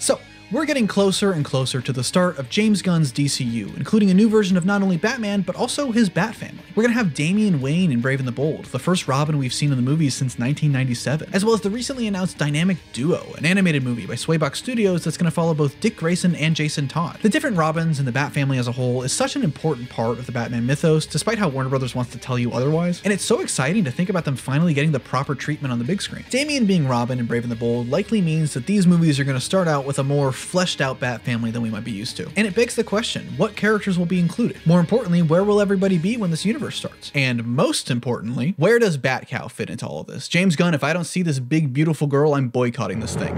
So, we're getting closer and closer to the start of James Gunn's DCU, including a new version of not only Batman, but also his Bat family. We're gonna have Damian Wayne in Brave and the Bold, the first Robin we've seen in the movies since 1997, as well as the recently announced Dynamic Duo, an animated movie by SwayBox Studios that's gonna follow both Dick Grayson and Jason Todd. The different Robins and the Bat family as a whole is such an important part of the Batman mythos, despite how Warner Brothers wants to tell you otherwise, and it's so exciting to think about them finally getting the proper treatment on the big screen. Damian being Robin in Brave and the Bold likely means that these movies are gonna start out with a more fleshed out Bat family than we might be used to. And it begs the question, what characters will be included? More importantly, where will everybody be when this universe starts? And most importantly, where does Batcow fit into all of this? James Gunn, if I don't see this big, beautiful girl, I'm boycotting this thing.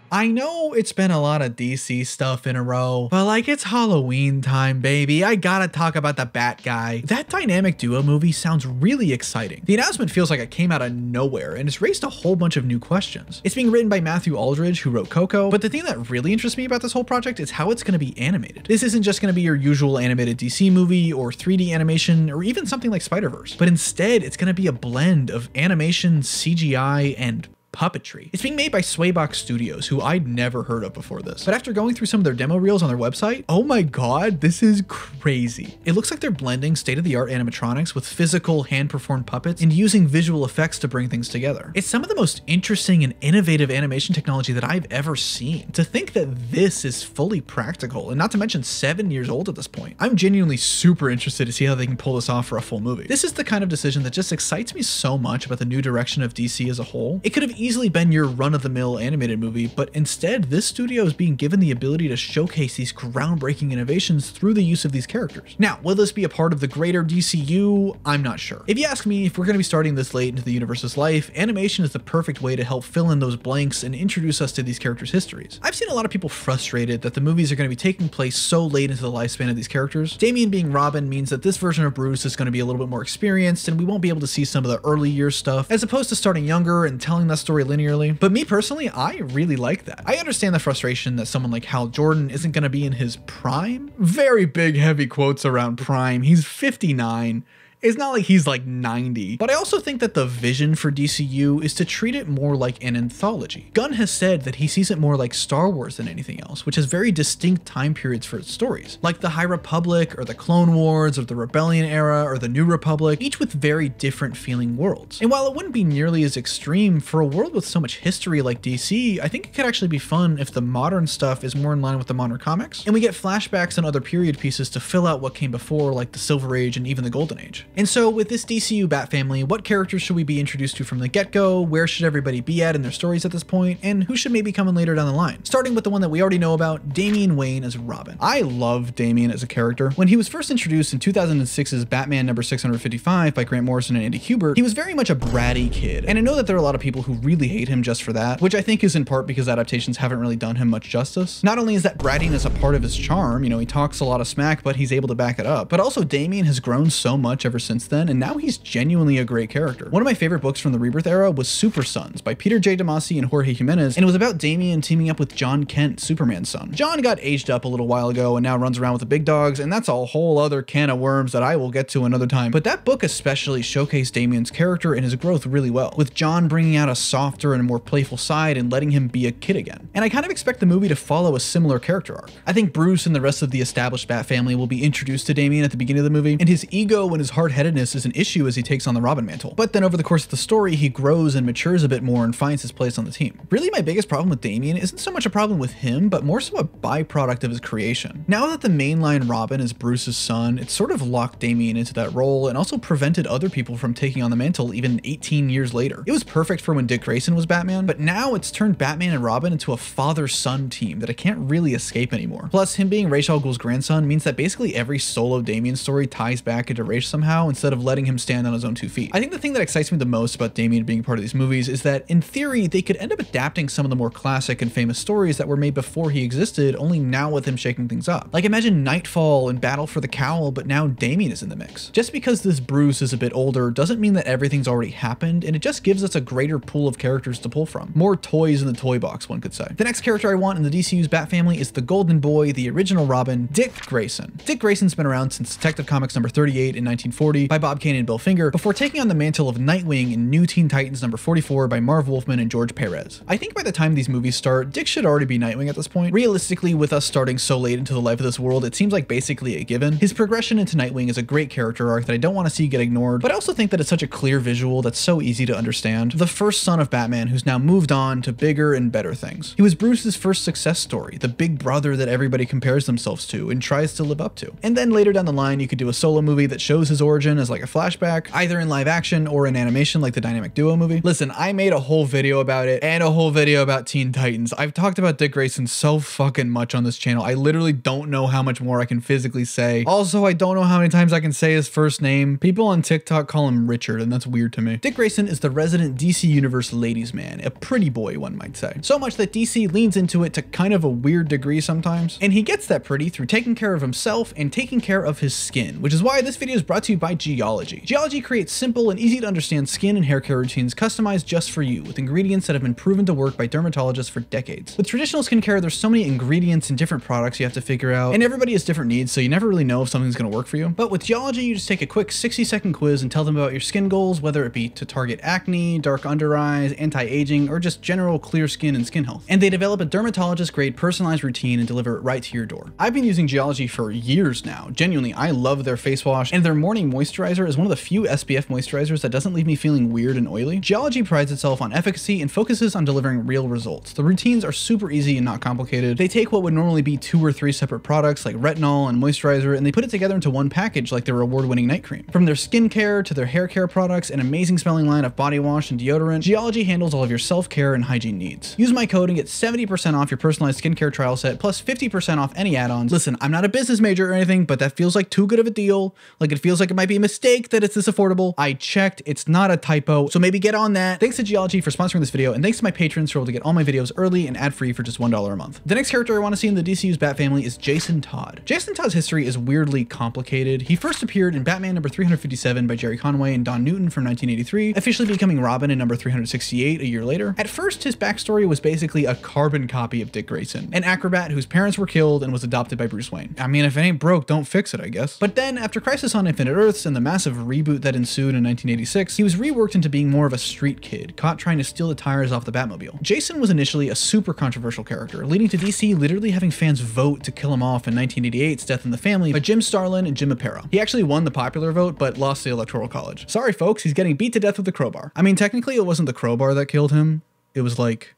I know it's been a lot of DC stuff in a row, but like, it's Halloween time, baby. I gotta talk about the Bat guy. That Dynamic Duo movie sounds really exciting. The announcement feels like it came out of nowhere and it's raised a whole bunch of new questions. It's being written by Matthew Aldridge, who wrote Coco, but the thing that really interests me about this whole project is how it's gonna be animated. This isn't just gonna be your usual animated DC movie or 3D animation or even something like Spider-Verse, but instead it's gonna be a blend of animation, CGI, and puppetry. It's being made by SwayBox Studios, who I'd never heard of before this. But after going through some of their demo reels on their website, oh my god, this is crazy. It looks like they're blending state-of-the-art animatronics with physical hand-performed puppets and using visual effects to bring things together. It's some of the most interesting and innovative animation technology that I've ever seen. To think that this is fully practical, and not to mention 7 years old at this point, I'm genuinely super interested to see how they can pull this off for a full movie. This is the kind of decision that just excites me so much about the new direction of DC as a whole. It could have easily been your run-of-the-mill animated movie, but instead this studio is being given the ability to showcase these groundbreaking innovations through the use of these characters. Now, will this be a part of the greater DCU? I'm not sure. If you ask me, if we're going to be starting this late into the universe's life, animation is the perfect way to help fill in those blanks and introduce us to these characters' histories. I've seen a lot of people frustrated that the movies are going to be taking place so late into the lifespan of these characters. Damian being Robin means that this version of Bruce is going to be a little bit more experienced and we won't be able to see some of the early year stuff, as opposed to starting younger and telling that story linearly. But me personally, I really like that. I understand the frustration that someone like Hal Jordan isn't going to be in his prime. Very big heavy quotes around prime. He's 59. It's not like he's like 90, but I also think that the vision for DCU is to treat it more like an anthology. Gunn has said that he sees it more like Star Wars than anything else, which has very distinct time periods for its stories, like the High Republic or the Clone Wars or the Rebellion era or the New Republic, each with very different feeling worlds. And while it wouldn't be nearly as extreme for a world with so much history like DC, I think it could actually be fun if the modern stuff is more in line with the modern comics, and we get flashbacks and other period pieces to fill out what came before, like the Silver Age and even the Golden Age. And so with this DCU Bat family, what characters should we be introduced to from the get-go? Where should everybody be at in their stories at this point? And who should maybe come in later down the line? Starting with the one that we already know about, Damian Wayne as Robin. I love Damian as a character. When he was first introduced in 2006's Batman number 655 by Grant Morrison and Andy Kubert, he was very much a bratty kid. And I know that there are a lot of people who really hate him just for that, which I think is in part because adaptations haven't really done him much justice. Not only is that brattiness a part of his charm, you know, he talks a lot of smack, but he's able to back it up, but also Damian has grown so much ever since then, and now he's genuinely a great character. One of my favorite books from the Rebirth era was Super Sons by Peter J. Tomasi and Jorge Jimenez, and it was about Damian teaming up with John Kent, Superman's son. John got aged up a little while ago and now runs around with the big dogs, and that's a whole other can of worms that I will get to another time. But that book especially showcased Damian's character and his growth really well, with John bringing out a softer and more playful side and letting him be a kid again. And I kind of expect the movie to follow a similar character arc. I think Bruce and the rest of the established Bat family will be introduced to Damian at the beginning of the movie, and his ego and his hard-headedness is an issue as he takes on the Robin mantle. But then over the course of the story, he grows and matures a bit more and finds his place on the team. Really, my biggest problem with Damian isn't so much a problem with him, but more so a byproduct of his creation. Now that the mainline Robin is Bruce's son, it sort of locked Damian into that role and also prevented other people from taking on the mantle even 18 years later. It was perfect for when Dick Grayson was Batman, but now it's turned Batman and Robin into a father-son team that I can't really escape anymore. Plus, him being Ra's al Ghul's grandson means that basically every solo Damian story ties back into Ra's somehow instead of letting him stand on his own 2 feet. I think the thing that excites me the most about Damian being part of these movies is that, in theory, they could end up adapting some of the more classic and famous stories that were made before he existed, only now with him shaking things up. Like, imagine Nightfall and Battle for the Cowl, but now Damian is in the mix. Just because this Bruce is a bit older doesn't mean that everything's already happened, and it just gives us a greater pool of characters to pull from. More toys in the toy box, one could say. The next character I want in the DCU's Bat family is the Golden Boy, the original Robin, Dick Grayson. Dick Grayson's been around since Detective Comics number 38 in 1940 by Bob Kane and Bill Finger, before taking on the mantle of Nightwing in New Teen Titans number 44 by Marv Wolfman and George Perez. I think by the time these movies start, Dick should already be Nightwing at this point. Realistically, with us starting so late into the life of this world, it seems like basically a given. His progression into Nightwing is a great character arc that I don't want to see get ignored, but I also think that it's such a clear visual that's so easy to understand. The first son of Batman who's now moved on to bigger and better things. He was Bruce's first success story, the big brother that everybody compares themselves to and tries to live up to. And then later down the line, you could do a solo movie that shows his origin as like a flashback, either in live action or in animation like the Dynamic Duo movie. Listen, I made a whole video about it and a whole video about Teen Titans. I've talked about Dick Grayson so fucking much on this channel. I literally don't know how much more I can physically say. Also, I don't know how many times I can say his first name. People on TikTok call him Richard, and that's weird to me. Dick Grayson is the resident DC Universe ladies man, a pretty boy, one might say. So much that DC leans into it to kind of a weird degree sometimes. And he gets that pretty through taking care of himself and taking care of his skin, which is why this video is brought to you by Geologie. Geologie creates simple and easy to understand skin and hair care routines customized just for you, with ingredients that have been proven to work by dermatologists for decades. With traditional skincare, there's so many ingredients and different products you have to figure out, and everybody has different needs, so you never really know if something's gonna work for you. But with Geologie, you just take a quick 60-second quiz and tell them about your skin goals, whether it be to target acne, dark under eyes, anti-aging, or just general clear skin and skin health. And they develop a dermatologist-grade personalized routine and deliver it right to your door. I've been using Geologie for years now. Genuinely, I love their face wash, and their morning moisturizer is one of the few SPF moisturizers that doesn't leave me feeling weird and oily. Geologie prides itself on efficacy and focuses on delivering real results. The routines are super easy and not complicated. They take what would normally be 2 or 3 separate products like retinol and moisturizer, and they put it together into one package like their award-winning night cream. From their skincare to their hair care products, an amazing smelling line of body wash and deodorant, Geologie handles all of your self-care and hygiene needs. Use my code and get 70% off your personalized skincare trial set, plus 50% off any add-ons. Listen, I'm not a business major or anything, but that feels like too good of a deal. Like, it feels like it might be a mistake that it's this affordable. I checked, it's not a typo, so maybe get on that. Thanks to Geologie for sponsoring this video, and thanks to my patrons for able to get all my videos early and ad-free for just $1 a month. The next character I want to see in the DCU's Bat family is Jason Todd. Jason Todd's history is weirdly complicated. He first appeared in Batman number 357 by Jerry Conway and Don Newton from 1983, officially becoming Robin in number 368 a year later. At first, his backstory was basically a carbon copy of Dick Grayson, an acrobat whose parents were killed and was adopted by Bruce Wayne. I mean, if it ain't broke, don't fix it, I guess. But then, after Crisis on Infinite Earths and the massive reboot that ensued in 1986, he was reworked into being more of a street kid, caught trying to steal the tires off the Batmobile. Jason was initially a super controversial character, leading to DC literally having fans vote to kill him off in 1988's Death in the Family by Jim Starlin and Jim Aparo. He actually won the popular vote, but lost the Electoral College. Sorry folks, he's getting beat to death with a crowbar. I mean, technically it wasn't the crowbar that killed him, it was like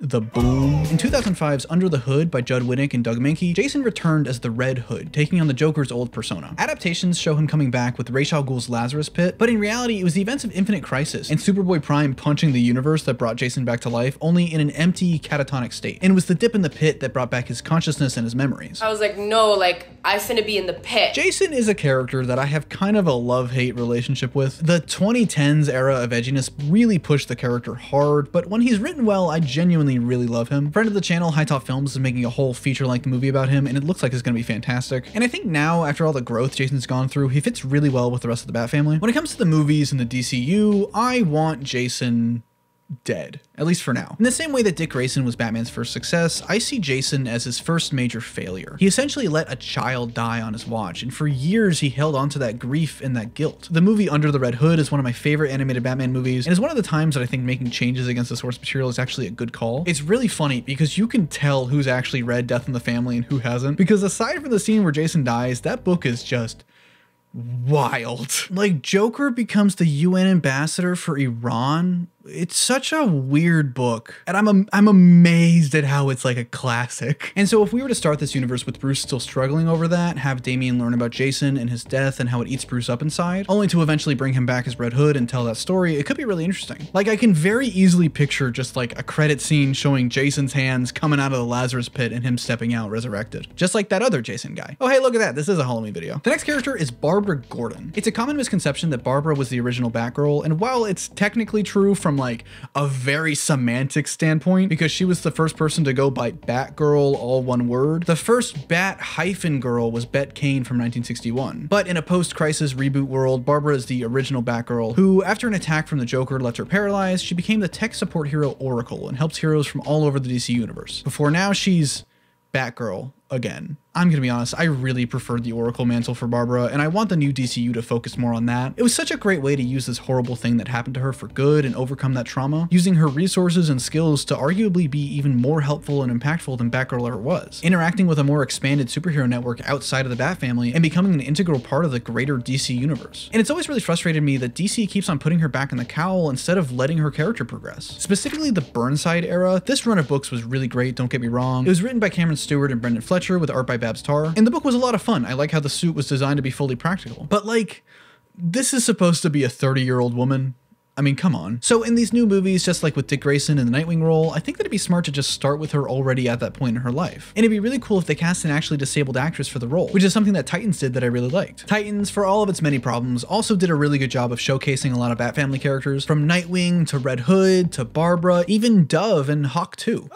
the boom. In 2005's Under the Hood by Judd Winnick and Doug Mankey, Jason returned as the Red Hood, taking on the Joker's old persona. Adaptations show him coming back with Ra's al Ghul's Lazarus Pit, but in reality, it was the events of Infinite Crisis and Superboy Prime punching the universe that brought Jason back to life, only in an empty, catatonic state. And it was the dip in the pit that brought back his consciousness and his memories. I was like, no, like, I finna be in the pit. Jason is a character that I have kind of a love-hate relationship with. The 2010s era of edginess really pushed the character hard, but when he's written well, I genuinely really love him. Friend of the channel, High Top Films, is making a whole feature-length movie about him, and it looks like it's gonna be fantastic. And I think now, after all the growth Jason's gone through, he fits really well with the rest of the Bat family. When it comes to the movies and the DCU, I want Jason dead, at least for now. In the same way that Dick Grayson was Batman's first success, I see Jason as his first major failure. He essentially let a child die on his watch, and for years he held on to that grief and that guilt. The movie Under the Red Hood is one of my favorite animated Batman movies, and is one of the times that I think making changes against the source material is actually a good call. It's really funny because you can tell who's actually read Death in the Family and who hasn't, because aside from the scene where Jason dies, that book is just wild. Like, Joker becomes the UN ambassador for Iran. It's such a weird book, and I'm amazed at how it's like a classic. And so if we were to start this universe with Bruce still struggling over that, have Damian learn about Jason and his death and how it eats Bruce up inside, only to eventually bring him back as Red Hood and tell that story, it could be really interesting. Like, I can very easily picture just like a credit scene showing Jason's hands coming out of the Lazarus Pit and him stepping out resurrected, just like that other Jason guy. Oh hey, look at that, this is a Halloween video. The next character is Barbara Gordon. It's a common misconception that Barbara was the original Batgirl, and while it's technically true from from like a very semantic standpoint because she was the first person to go by Batgirl, all one word. The first Bat-Girl was Bet Kane from 1961. But in a post-crisis reboot world, Barbara is the original Batgirl who, after an attack from the Joker left her paralyzed, she became the tech support hero Oracle and helps heroes from all over the DC universe. Before now, she's Batgirl again. I'm gonna be honest, I really preferred the Oracle mantle for Barbara, and I want the new DCU to focus more on that. It was such a great way to use this horrible thing that happened to her for good and overcome that trauma, using her resources and skills to arguably be even more helpful and impactful than Batgirl ever was, interacting with a more expanded superhero network outside of the Bat family and becoming an integral part of the greater DC universe. And it's always really frustrated me that DC keeps on putting her back in the cowl instead of letting her character progress. Specifically the Burnside era, this run of books was really great, don't get me wrong. It was written by Cameron Stewart and Brendan Fletcher with art by Babs Tarr, and the book was a lot of fun. I like how the suit was designed to be fully practical. But like, this is supposed to be a 30-year-old woman. I mean, come on. So in these new movies, just like with Dick Grayson in the Nightwing role, I think that it'd be smart to just start with her already at that point in her life. And it'd be really cool if they cast an actually disabled actress for the role, which is something that Titans did that I really liked. Titans, for all of its many problems, also did a really good job of showcasing a lot of Bat family characters, from Nightwing to Red Hood to Barbara, even Dove and Hawk too.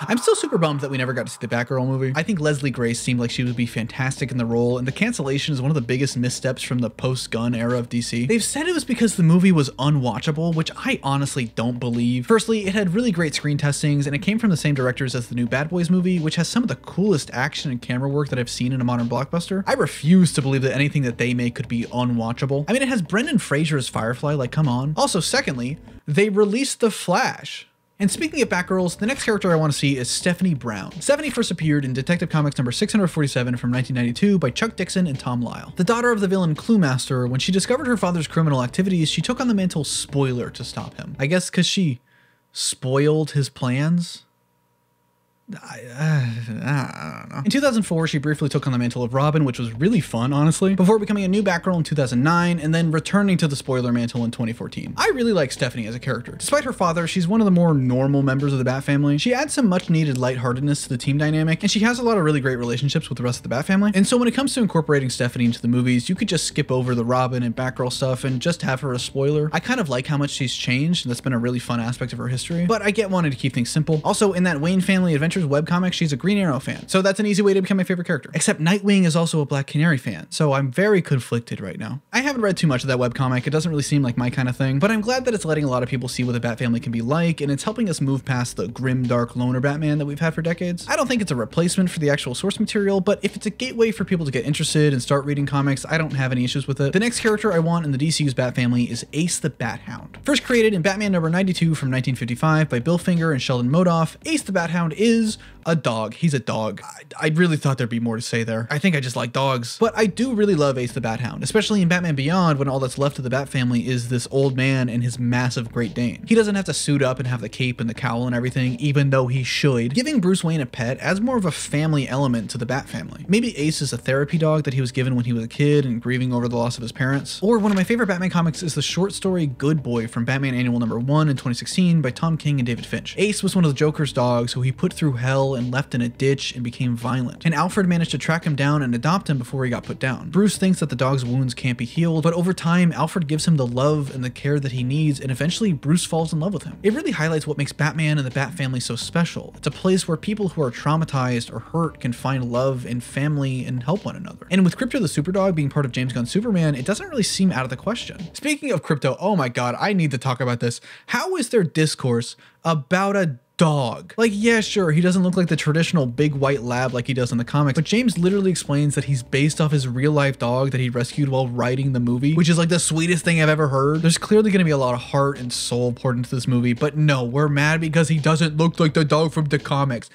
I'm still super bummed that we never got to see the Batgirl movie. I think Leslie Grace seemed like she would be fantastic in the role, and the cancellation is one of the biggest missteps from the post-Gunn era of DC. They've said it was because the movie was unwatchable, which I honestly don't believe. Firstly, it had really great screen testings, and it came from the same directors as the new Bad Boys movie, which has some of the coolest action and camera work that I've seen in a modern blockbuster. I refuse to believe that anything that they make could be unwatchable. I mean, it has Brendan Fraser as Firefly, like come on. Also, secondly, they released The Flash. And speaking of Batgirls, the next character I want to see is Stephanie Brown. Stephanie first appeared in Detective Comics number 647 from 1992 by Chuck Dixon and Tom Lyle. The daughter of the villain Cluemaster, when she discovered her father's criminal activities, she took on the mantle Spoiler to stop him. I guess because she spoiled his plans? I don't know. In 2004, she briefly took on the mantle of Robin, which was really fun, honestly, before becoming a new Batgirl in 2009 and then returning to the Spoiler mantle in 2014. I really like Stephanie as a character. Despite her father, she's one of the more normal members of the Bat family. She adds some much needed lightheartedness to the team dynamic, and she has a lot of really great relationships with the rest of the Bat family. And so when it comes to incorporating Stephanie into the movies, you could just skip over the Robin and Batgirl stuff and just have her a spoiler. I kind of like how much she's changed, and that's been a really fun aspect of her history, but I get wanting to keep things simple. Also, in that Wayne Family Adventures webcomic, she's a Green Arrow fan, so that's an easy way to become my favorite character. Except Nightwing is also a Black Canary fan, so I'm very conflicted right now. I haven't read too much of that webcomic, it doesn't really seem like my kind of thing, but I'm glad that it's letting a lot of people see what the Bat family can be like, and it's helping us move past the grim, dark loner Batman that we've had for decades. I don't think it's a replacement for the actual source material, but if it's a gateway for people to get interested and start reading comics, I don't have any issues with it. The next character I want in the DCU's Bat family is Ace the Bat-Hound. First created in Batman number 92 from 1955 by Bill Finger and Sheldon Modoff, Ace the Bat-Hound is a dog. He's a dog. I really thought there'd be more to say there. I think I just like dogs. But I do really love Ace the Bat-Hound, especially in Batman Beyond when all that's left of the Bat family is this old man and his massive Great Dane. He doesn't have to suit up and have the cape and the cowl and everything, even though he should. Giving Bruce Wayne a pet adds more of a family element to the Bat family. Maybe Ace is a therapy dog that he was given when he was a kid and grieving over the loss of his parents. Or one of my favorite Batman comics is the short story Good Boy from Batman Annual number 1 in 2016 by Tom King and David Finch. Ace was one of the Joker's dogs who he put through hell and left in a ditch and became violent. And Alfred managed to track him down and adopt him before he got put down. Bruce thinks that the dog's wounds can't be healed, but over time, Alfred gives him the love and the care that he needs, and eventually Bruce falls in love with him. It really highlights what makes Batman and the Bat family so special. It's a place where people who are traumatized or hurt can find love and family and help one another. And with Krypto the Superdog being part of James Gunn's Superman, it doesn't really seem out of the question. Speaking of Krypto, oh my god, I need to talk about this. How is there discourse about a dog? Like, yeah, sure, he doesn't look like the traditional big white lab like he does in the comics, but James literally explains that he's based off his real life dog that he rescued while writing the movie, which is like the sweetest thing I've ever heard. There's clearly going to be a lot of heart and soul poured into this movie, but no, we're mad because he doesn't look like the dog from the comics.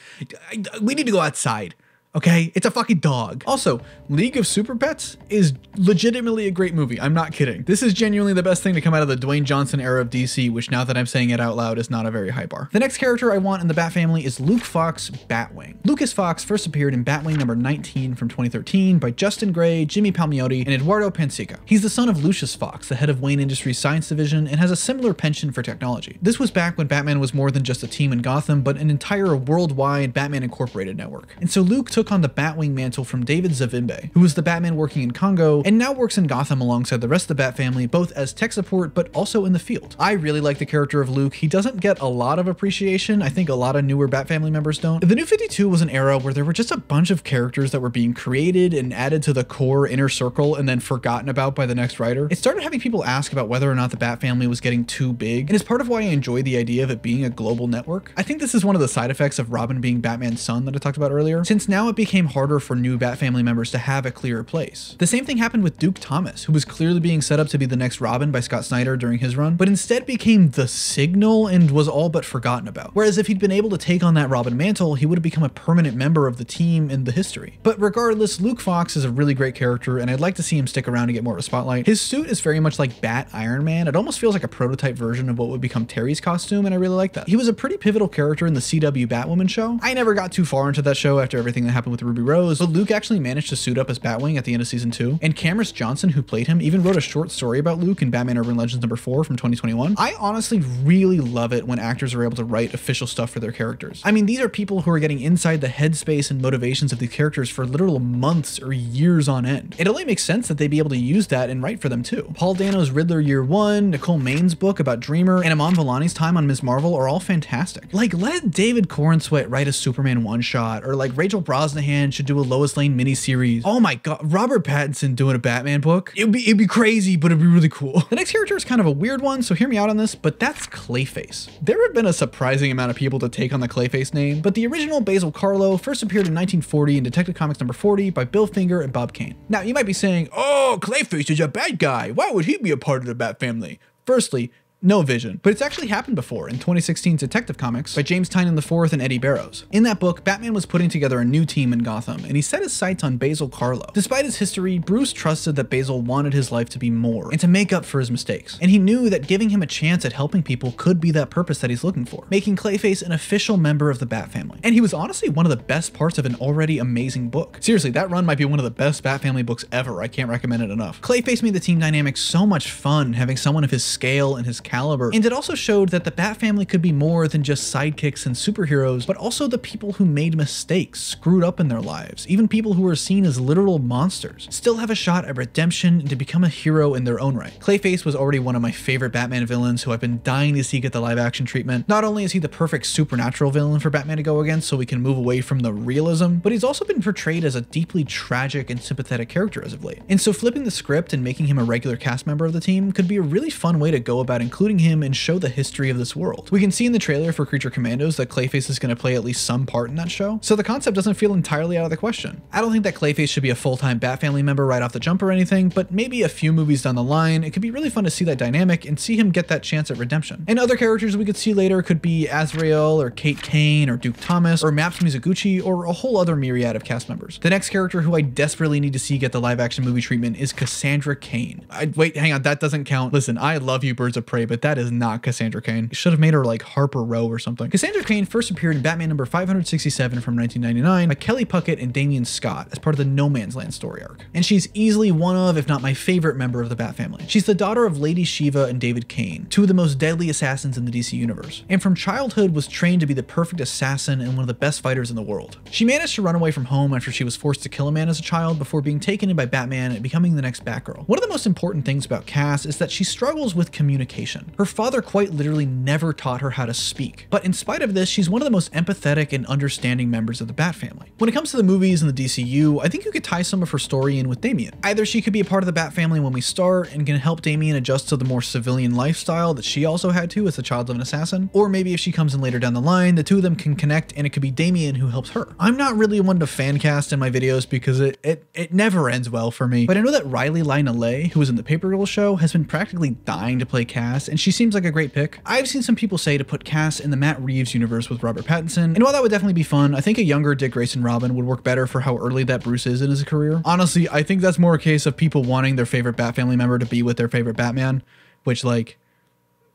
We need to go outside. Okay, it's a fucking dog. Also, League of Super Pets is legitimately a great movie. I'm not kidding. This is genuinely the best thing to come out of the Dwayne Johnson era of DC, which now that I'm saying it out loud is not a very high bar. The next character I want in the Bat family is Luke Fox, Batwing. Lucas Fox first appeared in Batwing number 19 from 2013 by Justin Gray, Jimmy Palmiotti, and Eduardo Pansica. He's the son of Lucius Fox, the head of Wayne Industries Science Division, and has a similar penchant for technology. This was back when Batman was more than just a team in Gotham, but an entire worldwide Batman Incorporated network. And so Luke took took on the Batwing mantle from David Zavimbe, who was the Batman working in Congo and now works in Gotham alongside the rest of the Bat family, both as tech support but also in the field. I really like the character of Luke. He doesn't get a lot of appreciation. I think a lot of newer Bat family members don't. The New 52 was an era where there were just a bunch of characters that were being created and added to the core inner circle and then forgotten about by the next writer. It started having people ask about whether or not the Bat family was getting too big, and it's part of why I enjoy the idea of it being a global network. I think this is one of the side effects of Robin being Batman's son that I talked about earlier, since now it became harder for new Bat family members to have a clearer place. The same thing happened with Duke Thomas, who was clearly being set up to be the next Robin by Scott Snyder during his run, but instead became the Signal and was all but forgotten about. Whereas if he'd been able to take on that Robin mantle, he would have become a permanent member of the team in the history. But regardless, Luke Fox is a really great character, and I'd like to see him stick around to get more of a spotlight. His suit is very much like Bat Iron Man. It almost feels like a prototype version of what would become Terry's costume, and I really like that. He was a pretty pivotal character in the CW Batwoman show. I never got too far into that show after everything that happened with Ruby Rose, but Luke actually managed to suit up as Batwing at the end of season 2, and Cameron Johnson, who played him, even wrote a short story about Luke in Batman Urban Legends #4 from 2021. I honestly really love it when actors are able to write official stuff for their characters. I mean, these are people who are getting inside the headspace and motivations of these characters for literal months or years on end. It only makes sense that they'd be able to use that and write for them too. Paul Dano's Riddler Year 1, Nicole Main's book about Dreamer, and Aman Vellani's time on Ms. Marvel are all fantastic. Like, let David Cornsweet write a Superman one-shot, or like Rachel Brosnahan should do a Lois Lane miniseries. Oh my god, Robert Pattinson doing a Batman book? It'd be crazy, but it'd be really cool. The next character is kind of a weird one, so hear me out on this, but that's Clayface. There have been a surprising amount of people to take on the Clayface name, but the original Basil Karlo first appeared in 1940 in Detective Comics #40 by Bill Finger and Bob Kane. Now, you might be saying, oh, Clayface is a bad guy. Why would he be a part of the Bat family? Firstly, no vision, but it's actually happened before in 2016's Detective Comics by James Tynion IV and Eddie Barrows. In that book, Batman was putting together a new team in Gotham, and he set his sights on Basil Karlo. Despite his history, Bruce trusted that Basil wanted his life to be more, and to make up for his mistakes. And he knew that giving him a chance at helping people could be that purpose that he's looking for, making Clayface an official member of the Bat family. And he was honestly one of the best parts of an already amazing book. Seriously, that run might be one of the best Bat family books ever. I can't recommend it enough. Clayface made the team dynamic so much fun, having someone of his scale and his caliber, and it also showed that the Bat family could be more than just sidekicks and superheroes, but also the people who made mistakes, screwed up in their lives, even people who were seen as literal monsters, still have a shot at redemption and to become a hero in their own right. Clayface was already one of my favorite Batman villains who I've been dying to see get the live action treatment. Not only is he the perfect supernatural villain for Batman to go against so we can move away from the realism, but he's also been portrayed as a deeply tragic and sympathetic character as of late. And so flipping the script and making him a regular cast member of the team could be a really fun way to go about including him and show the history of this world. We can see in the trailer for Creature Commandos that Clayface is going to play at least some part in that show, so the concept doesn't feel entirely out of the question. I don't think that Clayface should be a full-time Bat family member right off the jump or anything, but maybe a few movies down the line, it could be really fun to see that dynamic and see him get that chance at redemption. And other characters we could see later could be Azrael or Kate Kane or Duke Thomas or Maps Mizuguchi or a whole other myriad of cast members. The next character who I desperately need to see get the live action movie treatment is Cassandra Cain. Wait, hang on, that doesn't count. Listen, I love you, Birds of Prey, but that is not Cassandra Cain. Should have made her like Harper Row or something. Cassandra Cain first appeared in Batman number 567 from 1999 by Kelly Puckett and Damian Scott as part of the No Man's Land story arc. And she's easily one of, if not my favorite member of the Bat family. She's the daughter of Lady Shiva and David Kane, two of the most deadly assassins in the DC universe, and from childhood was trained to be the perfect assassin and one of the best fighters in the world. She managed to run away from home after she was forced to kill a man as a child before being taken in by Batman and becoming the next Batgirl. One of the most important things about Cass is that she struggles with communication. Her father quite literally never taught her how to speak, but in spite of this, she's one of the most empathetic and understanding members of the Bat family. When it comes to the movies and the DCU, I think you could tie some of her story in with Damian. Either she could be a part of the Bat family when we start and can help Damian adjust to the more civilian lifestyle that she also had to as the child of an assassin, or maybe if she comes in later down the line, the two of them can connect and it could be Damian who helps her. I'm not really one to fan cast in my videos because it never ends well for me, but I know that Riley Lynalay, who was in the Paper Girl show, has been practically dying to play Cass, and she seems like a great pick. I've seen some people say to put Cass in the Matt Reeves universe with Robert Pattinson, and while that would definitely be fun, I think a younger Dick Grayson Robin would work better for how early that Bruce is in his career. Honestly, I think that's more a case of people wanting their favorite Bat family member to be with their favorite Batman, which, like,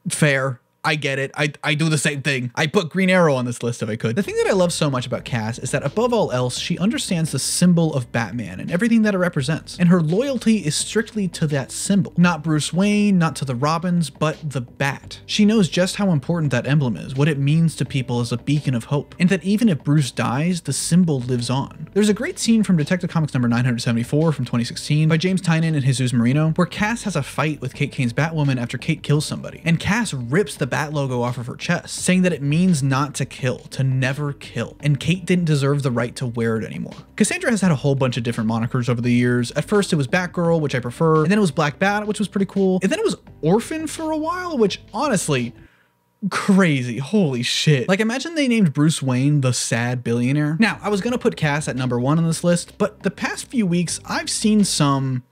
fair. I get it. I do the same thing. I put Green Arrow on this list if I could. The thing that I love so much about Cass is that above all else, she understands the symbol of Batman and everything that it represents. And her loyalty is strictly to that symbol. Not Bruce Wayne, not to the Robins, but the Bat. She knows just how important that emblem is, what it means to people as a beacon of hope, and that even if Bruce dies, the symbol lives on. There's a great scene from Detective Comics number 974 from 2016 by James Tynion and Jesus Marino, where Cass has a fight with Kate Kane's Batwoman after Kate kills somebody. And Cass rips the Bat logo off of her chest, saying that it means not to kill, to never kill, and Kate didn't deserve the right to wear it anymore. Cassandra has had a whole bunch of different monikers over the years. At first it was Batgirl, which I prefer, and then it was Black Bat, which was pretty cool, and then it was Orphan for a while, which honestly, crazy. Holy shit. Like, imagine they named Bruce Wayne the sad billionaire. Now, I was gonna put Cass at number 1 on this list, but the past few weeks I've seen some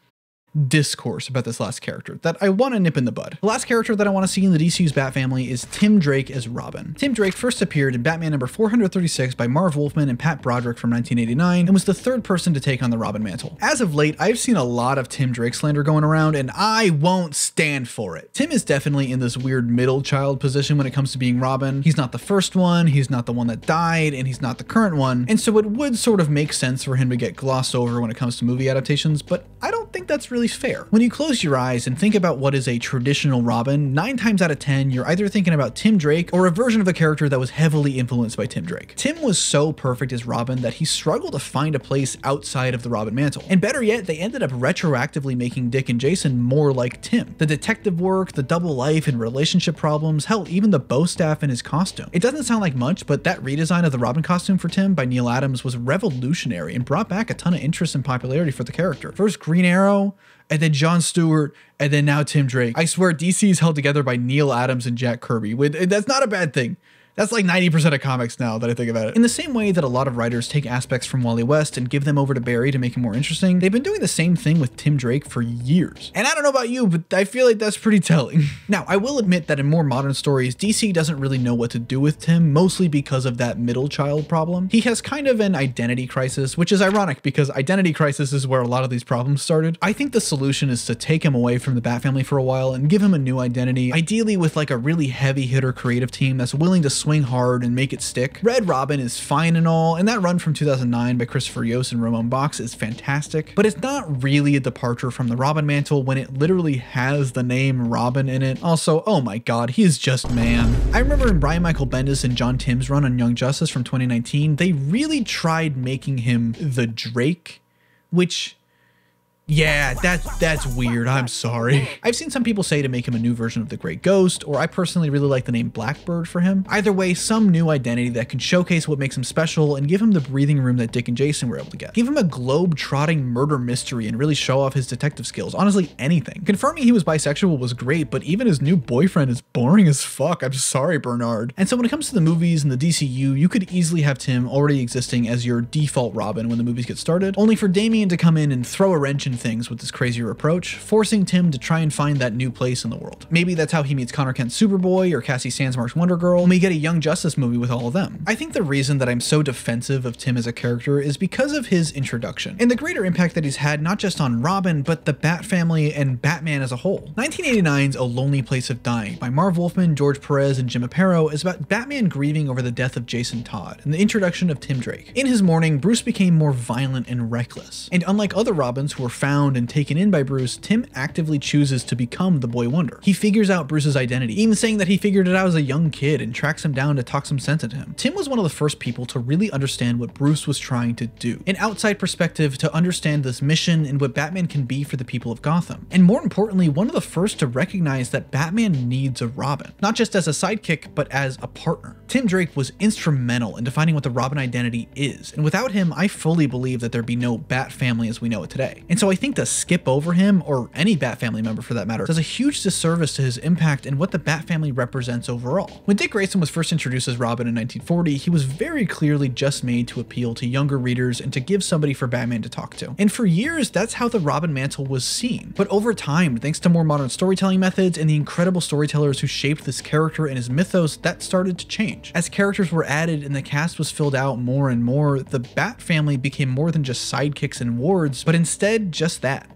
discourse about this last character that I want to nip in the bud. The last character that I want to see in the DCU's Bat family is Tim Drake as Robin. Tim Drake first appeared in Batman number 436 by Marv Wolfman and Pat Broderick from 1989 and was the third person to take on the Robin mantle. As of late, I've seen a lot of Tim Drake slander going around and I won't stand for it. Tim is definitely in this weird middle child position when it comes to being Robin. He's not the first one, he's not the one that died, and he's not the current one, and so it would sort of make sense for him to get glossed over when it comes to movie adaptations, but I don't think that's really fair. When you close your eyes and think about what is a traditional Robin, 9 times out of 10, you're either thinking about Tim Drake or a version of a character that was heavily influenced by Tim Drake. Tim was so perfect as Robin that he struggled to find a place outside of the Robin mantle. And better yet, they ended up retroactively making Dick and Jason more like Tim. The detective work, the double life and relationship problems, hell, even the bow staff in his costume. It doesn't sound like much, but that redesign of the Robin costume for Tim by Neil Adams was revolutionary and brought back a ton of interest and popularity for the character. First Green Arrow, and then Jon Stewart, and then now Tim Drake. I swear DC is held together by Neil Adams and Jack Kirby. That's not a bad thing. That's like 90% of comics now that I think about it. In the same way that a lot of writers take aspects from Wally West and give them over to Barry to make him more interesting, they've been doing the same thing with Tim Drake for years. And I don't know about you, but I feel like that's pretty telling. Now, I will admit that in more modern stories, DC doesn't really know what to do with Tim, mostly because of that middle child problem. He has kind of an identity crisis, which is ironic because identity crisis is where a lot of these problems started. I think the solution is to take him away from the Bat family for a while and give him a new identity, ideally with like a really heavy hitter creative team that's willing to swing hard and make it stick. Red Robin is fine and all, and that run from 2009 by Christopher Yost and Ramon Box is fantastic, but it's not really a departure from the Robin mantle when it literally has the name Robin in it. Also, oh my god, he is just man. I remember in Brian Michael Bendis and John Tim's run on Young Justice from 2019, they really tried making him the Drake, which, yeah, that's weird. I'm sorry. I've seen some people say to make him a new version of the Grey Ghost, or I personally really like the name Blackbird for him. Either way, some new identity that can showcase what makes him special and give him the breathing room that Dick and Jason were able to get. Give him a globe-trotting murder mystery and really show off his detective skills. Honestly, anything. Confirming he was bisexual was great, but even his new boyfriend is boring as fuck. I'm sorry, Bernard. And so when it comes to the movies and the DCU, you could easily have Tim already existing as your default Robin when the movies get started, only for Damian to come in and throw a wrench in things with this crazier approach, forcing Tim to try and find that new place in the world. Maybe that's how he meets Connor Kent's Superboy or Cassie Sandsmark's Wonder Girl, and we get a Young Justice movie with all of them. I think the reason that I'm so defensive of Tim as a character is because of his introduction, and the greater impact that he's had not just on Robin, but the Bat family and Batman as a whole. 1989's A Lonely Place of Dying by Marv Wolfman, George Perez, and Jim Aparo is about Batman grieving over the death of Jason Todd and the introduction of Tim Drake. In his mourning, Bruce became more violent and reckless, and unlike other Robins who were found and taken in by Bruce, Tim actively chooses to become the Boy Wonder. He figures out Bruce's identity, even saying that he figured it out as a young kid and tracks him down to talk some sense into him. Tim was one of the first people to really understand what Bruce was trying to do, an outside perspective to understand this mission and what Batman can be for the people of Gotham. And more importantly, one of the first to recognize that Batman needs a Robin, not just as a sidekick, but as a partner. Tim Drake was instrumental in defining what the Robin identity is, and without him, I fully believe that there'd be no Bat family as we know it today. And so I think to skip over him, or any Bat family member for that matter, does a huge disservice to his impact and what the Bat family represents overall. When Dick Grayson was first introduced as Robin in 1940, he was very clearly just made to appeal to younger readers and to give somebody for Batman to talk to. And for years, that's how the Robin mantle was seen. But over time, thanks to more modern storytelling methods and the incredible storytellers who shaped this character and his mythos, that started to change. As characters were added and the cast was filled out more and more, the Bat family became more than just sidekicks and wards, but instead just that.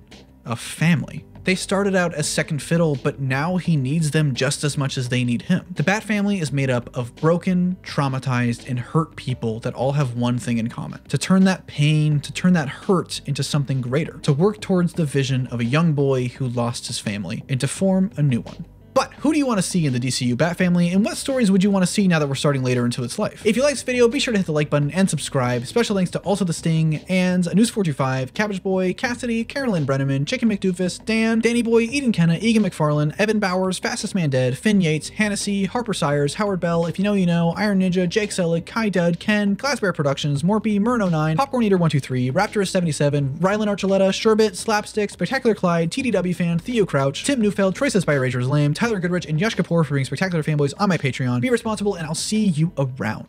A family. They started out as second fiddle, but now he needs them just as much as they need him. The Bat family is made up of broken, traumatized, and hurt people that all have one thing in common: to turn that pain, to turn that hurt into something greater, to work towards the vision of a young boy who lost his family and to form a new one. But who do you want to see in the DCU Bat family, and what stories would you want to see now that we're starting later into its life? If you like this video, be sure to hit the like button and subscribe. Special thanks to Also the Sting, and News425, Cabbage Boy, Cassidy, Carolyn Brenneman, Chicken McDoofus, Dan, Danny Boy, Eden Kenna, Egan McFarlane, Evan Bowers, Fastest Man Dead, Finn Yates, Hannessy, Harper Sires, Howard Bell, If You Know You Know, Iron Ninja, Jake Selig, Kai Dud, Ken, Glassbear Productions, Morpy, Myrno9, Popcorn Eater 123, Raptorist77, Rylan Archuleta, Sherbet, Slapstick, Spectacular Clyde, TDW Fan, Theo Crouch, Tim Neufeld, Troy Says by Razor's Lame, Tyler Goodrich, and Yash Kapoor for being spectacular fanboys on my Patreon. Be responsible, and I'll see you around.